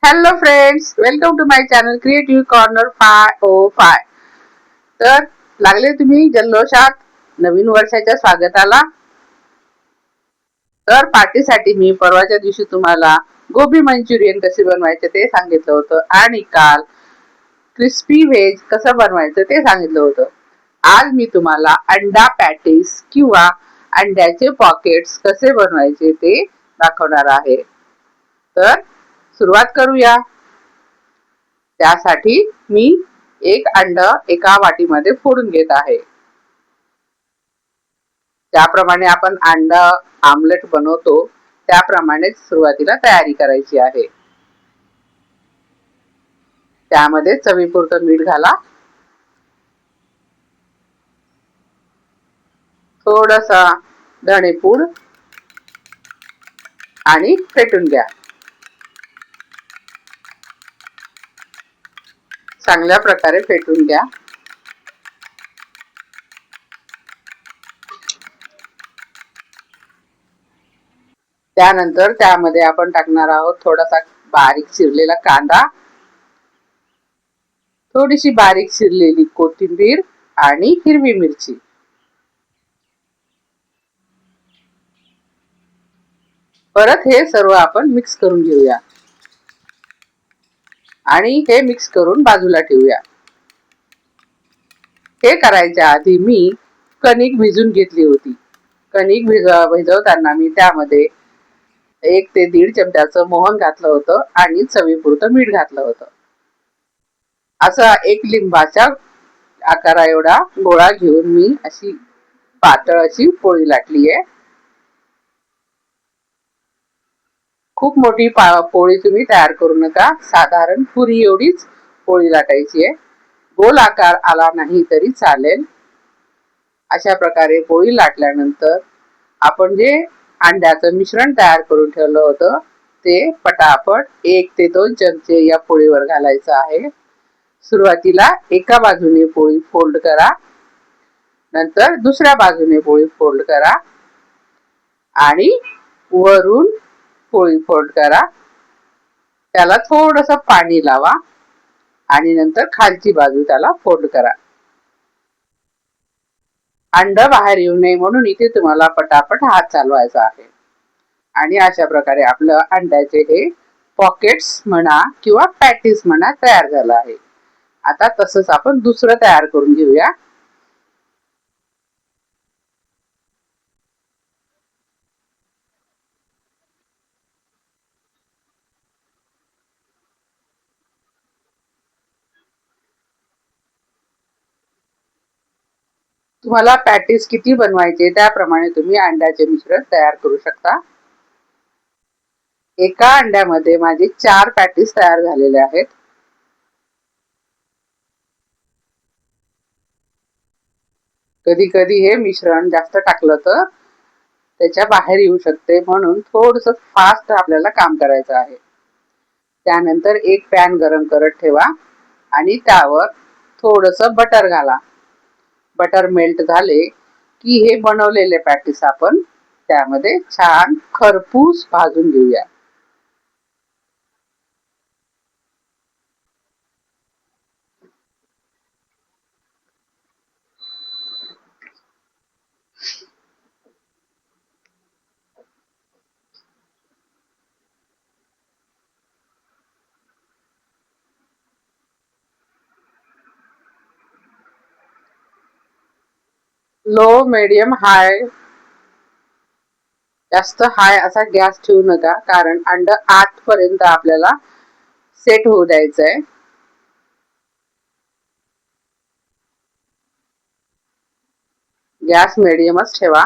Hello friends, welcome to my channel creative corner 505. तर लागले तुम्ही जल्लोषात नवीन वर्षाच्या स्वागताला. तर पार्टीसाठी मी परवाच्या दिवशी तुम्हाला गोबी मंचुरियन कसे बनवायचे ते सांगितलं होतं आणि काल क्रिस्पी व्हेज कसं बनवायचं ते सांगितलं होतं. आज मी तुम्हाला अंडा पॅटीस किंवा अंड्याचे पॉकेट्स कसे बनवायचे ते दाखवणार आहे. तर सुरुवात करूया. त्यासाठी मी एक अंड एका वाटीमध्ये फोडून घेत आहे. ज्याप्रमाणे आपण अंड आमलेट बनवतो त्याप्रमाणे सुरुवातीला तयारी करायची आहे. त्यामध्ये चवीपुरतं मीठ घाला, थोडासा धणेपूड आणि फेटून घ्या. चांगल्या प्रकारे फेटून घ्या. त्यानंतर त्यामध्ये आपण टाकणार आहोत थोडासा बारीक चिरलेला कांदा, थोडीशी बारीक चिरलेली कोथिंबीर आणि हिरवी मिरची. परत हे सर्व आपण मिक्स करून घेऊया आणि हे मिक्स करून बाजूला ठेवूया. हे करायच्या आधी मी कणिक भिजून घेतली होती. कणिक भिजवताना मी त्यामध्ये 1 ते 1.5 चमच्याचं मोहन घातलं होतं आणि चवीपुरतं मीठ घातलं होतं. असा एक लिंबाच्या आकारा एवढा गोळा घेऊन मी अशी पातळ अशी पोळी लाटली आहे. खूप मोठी पोळी तुम्ही तयार करू नका, साधारण पुरी एवढीच पोळी लाटायची आहे. गोल आकार आला नाही तरी चालेल. अशा प्रकारे पोळी लाटल्यानंतर आपण जे अंड्याचं मिश्रण तयार करून ठेवलं होतं ते पटापट 1 ते 2 चमचे या पोळीवर घालायचं आहे. सुरुवातीला एका बाजूने पोळी फोल्ड करा, नंतर दुसऱ्या बाजूने पोळी फोल्ड करा आणि वरून पोळी फोल्ड करा. त्याला थोडंसं पाणी लावा आणि नंतर खालची बाजू त्याला फोल्ड करा. अंड बाहेर येऊ नये म्हणून इथे तुम्हाला पटापट हात चालवायचा आहे. आणि अशा प्रकारे आपलं अंड्याचे हे पॉकेट्स म्हणा किंवा पॅटीस म्हणा तयार झालं आहे. आता तसंच आपण दुसरं तयार करून घेऊया. तुम्हाला पॅटीस किती बनवायचे त्याप्रमाणे तुम्ही अंड्याचे मिश्रण तयार करू शकता. एका अंड्यामध्ये माझे 4 पॅटीस तयार झालेले आहेत. कधी कधी हे मिश्रण जास्त टाकलं तर त्याच्या बाहेर येऊ शकते, म्हणून थोडंसं फास्ट आपल्याला काम करायचं आहे. त्यानंतर एक पॅन गरम करत ठेवा आणि त्यावर थोडंसं बटर घाला. बटर मेल्ट झाले की हे बनवलेले पॅटीस आपण त्यामध्ये छान खरपूस भाजून घेऊया. लो, मीडियम, हाय, जास्त हाय असा गॅस ठेवू नका, कारण अंड आतपर्यंत आपल्याला सेट होऊ द्यायचंय. गॅस मीडियमच ठेवा.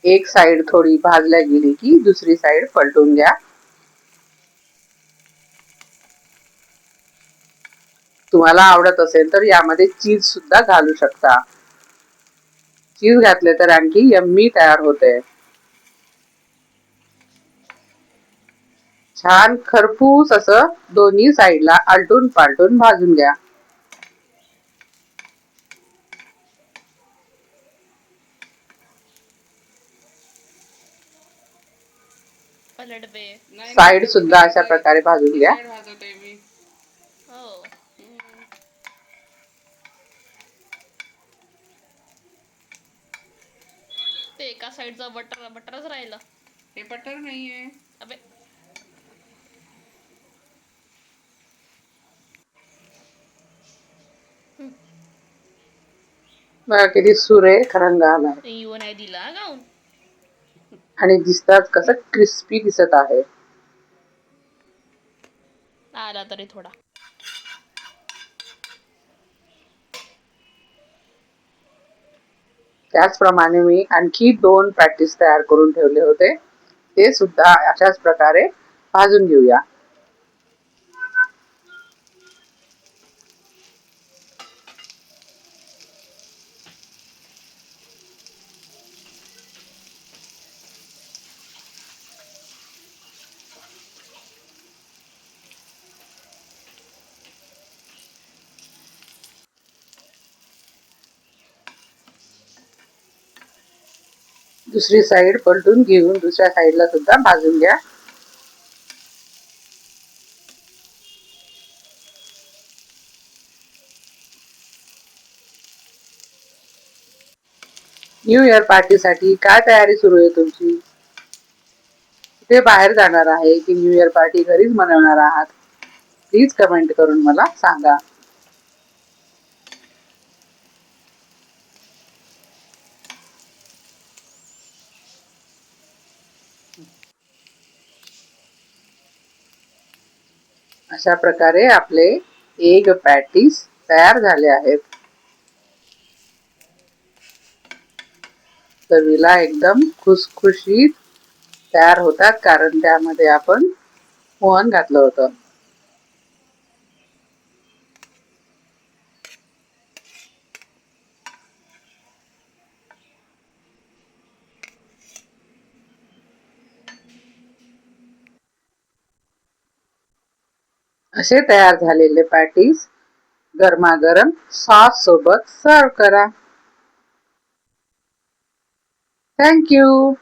एक साइड थोडी भाजल्या गेली की दुसरी साइड पलटून घ्या. तुम्हाला आवडत असेल तर यामध्ये चीज सुद्धा घालू शकता. चीज घातले तर आणखी यम्मी तयार होते. छान खरपूस असं दोन्ही साइडला आलटून पालटून भाजून घ्या. पलट दे. साइड सुद्धा अशा प्रकारे भाजून घ्या. भाजवते मी. हो. ते एका साइडचं बटरच राहिलं. हे बटर नाहीये. अबे बघा किती सुरेख रंग आला यू नाही दिला गाऊन. आणि दिसतात कसं क्रिस्पी दिसत आहे. आला तरी थोडा. त्याचप्रमाणे मी आणखी 2 पॅटीस तयार करून ठेवले होते. ते सुद्धा अशाच प्रकारे भाजून घेऊया. दुसरी साइड पलटून घेऊन दुसऱ्या साइडला सुद्धा भाजून घ्या. न्यू इयर पार्टीसाठी काय तयारी सुरू आहे तुमची? कुठे बाहेर जाणार आहे की न्यू इयर पार्टी घरीच मनवणार आहात? प्लीज कमेंट करून मला सांगा. अशा प्रकारे आपले एग पॅटीस तयार झाले आहेत. चवीला एकदम खुसखुशीत तयार होतात कारण त्यामध्ये आपण मोहन घातलं होतं. असे तयार झालेले पॅटीस गरमागरम सॉस सोबत सर्व करा. Thank you.